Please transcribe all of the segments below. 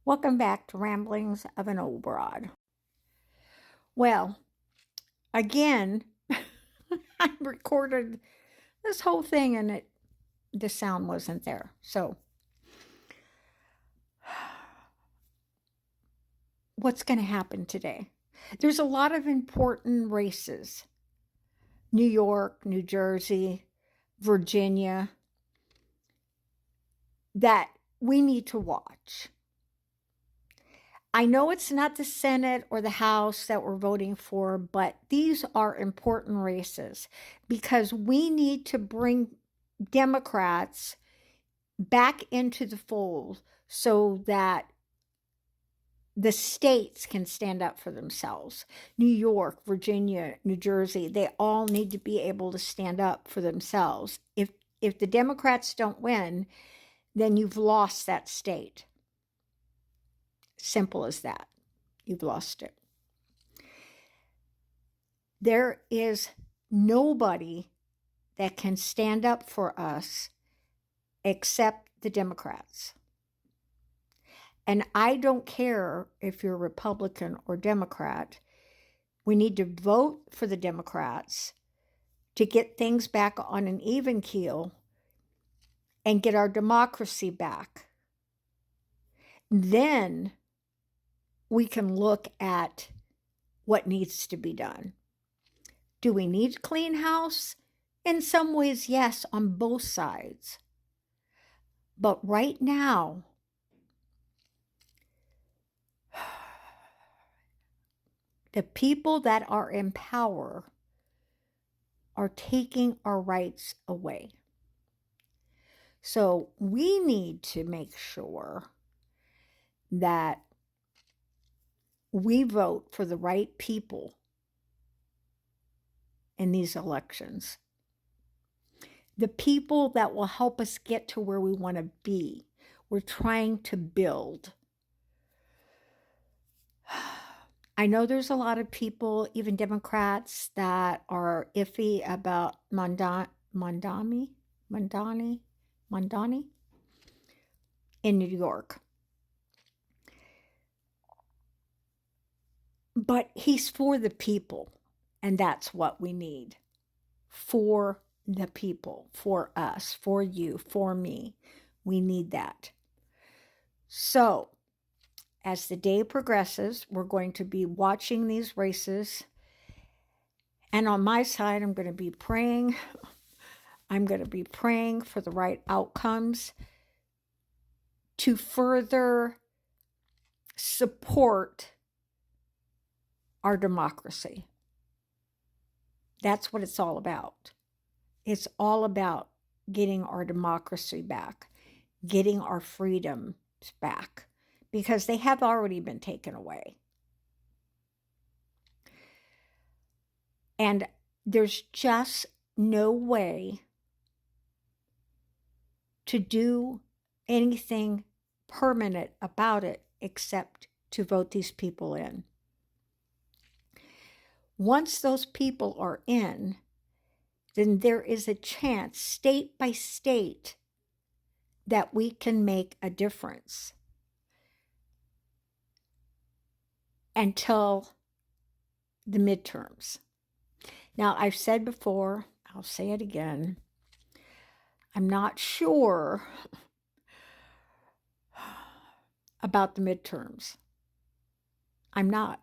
Welcome back to Ramblings of an Old Broad. Well, again, I recorded this whole thing and the sound wasn't there. So, what's going to happen today? There's a lot of important races. New York, New Jersey, Virginia that we need to watch. I know it's not the Senate or the House that we're voting for, but these are important races because we need to bring Democrats back into the fold so that the states can stand up for themselves. New York, Virginia, New Jersey, they all need to be able to stand up for themselves. If the Democrats don't win, then you've lost that state. Simple as that. You've lost it. There is nobody that can stand up for us except the Democrats. And I don't care if you're Republican or Democrat. We need to vote for the Democrats to get things back on an even keel and get our democracy back. Then we can look at what needs to be done. Do we need a clean house? In some ways, yes, on both sides. But right now, the people that are in power are taking our rights away. So we need to make sure that we vote for the right people in these elections. The people that will help us get to where we want to be. We're trying to build. I know there's a lot of people, even Democrats, that are iffy about Mondani in New York. But he's for the people, and that's what we need. For the people, for us, for you, for me. We need that. So, as the day progresses, we're going to be watching these races. And on my side, I'm going to be praying. I'm going to be praying for the right outcomes to further support our democracy. That's what it's all about. It's all about getting our democracy back, getting our freedoms back, because they have already been taken away. And there's just no way to do anything permanent about it except to vote these people in. Once those people are in, then there is a chance, state by state, that we can make a difference until the midterms. Now, I've said before, I'll say it again, I'm not sure about the midterms. I'm not.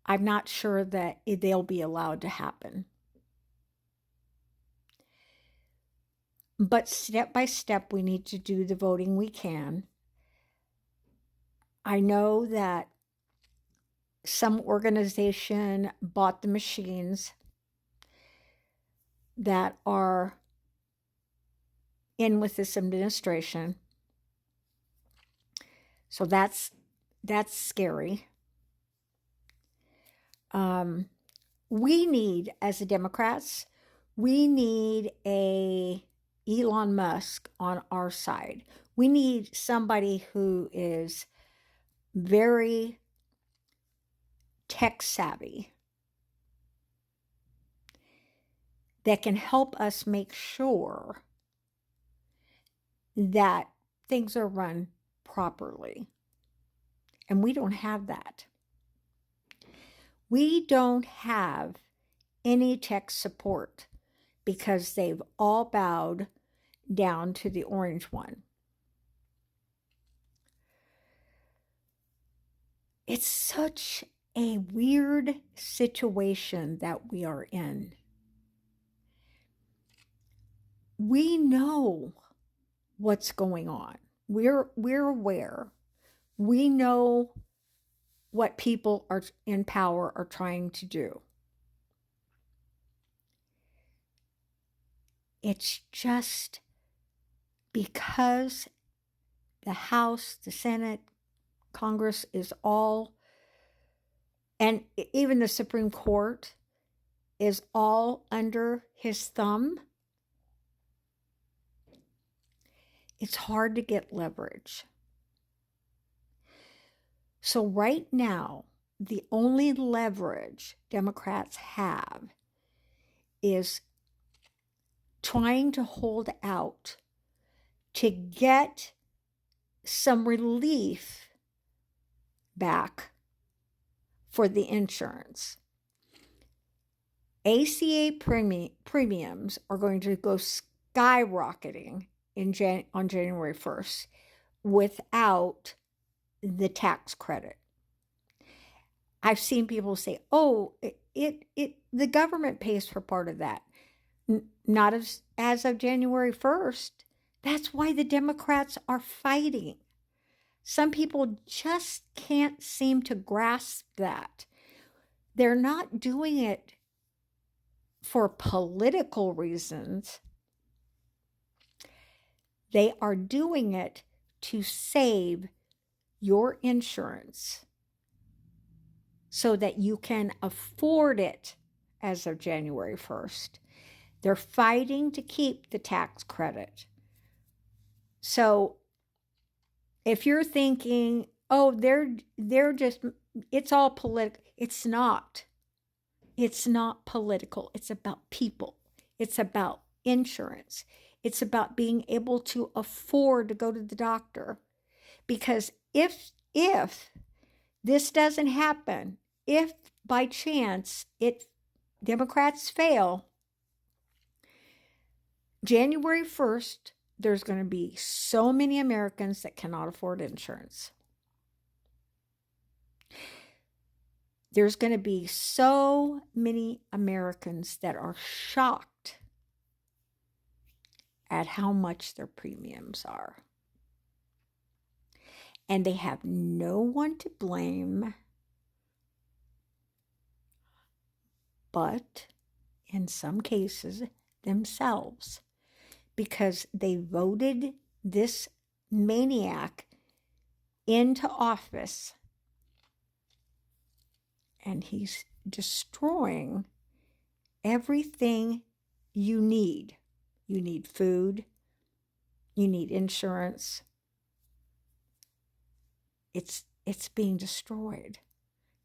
I'm not sure that they'll be allowed to happen. But step by step, we need to do the voting we can. I know that some organization bought the machines that are in with this administration. So that's scary. We need, as the Democrats, we need a Elon Musk on our side. We need somebody who is very tech savvy that can help us make sure that things are run properly. And we don't have that. We don't have any tech support because they've all bowed down to the orange one. It's such a weird situation that we are in. We know what's going on. We're aware. We know what people are in power are trying to do. It's just because the House, the Senate, Congress is all, and even the Supreme Court is all under his thumb. It's hard to get leverage. So right now, the only leverage Democrats have is trying to hold out to get some relief back for the insurance. ACA premiums are going to go skyrocketing on January 1st without the tax credit. I've seen people say, "Oh, the government pays for part of that." Not as of January 1st. That's why the Democrats are fighting. Some people just can't seem to grasp that. They're not doing it for political reasons. They are doing it to save your insurance so that you can afford it as of January 1st. They're fighting to keep the tax credit. So if you're thinking, oh, they're just, it's all political. It's not. It's not political. It's about people. It's about insurance. It's about being able to afford to go to the doctor. Because if this doesn't happen, if by chance Democrats fail, January 1st, there's going to be so many Americans that cannot afford insurance. There's going to be so many Americans that are shocked at how much their premiums are. And they have no one to blame but, in some cases, themselves. Because they voted this maniac into office and he's destroying everything you need. You need food. You need insurance. It's being destroyed.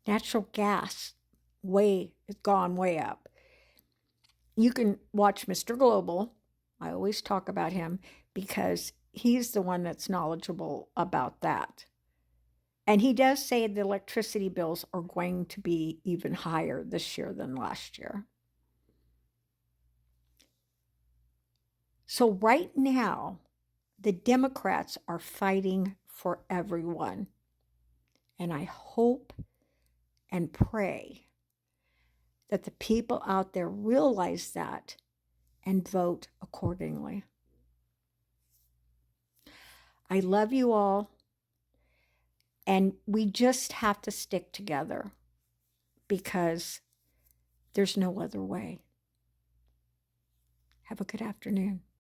Natural gas has gone way up. You can watch Mr. Global. I always talk about him because he's the one that's knowledgeable about that. And he does say the electricity bills are going to be even higher this year than last year. So right now, the Democrats are fighting for everyone. And I hope and pray that the people out there realize that and vote accordingly. I love you all, and we just have to stick together because there's no other way. Have a good afternoon.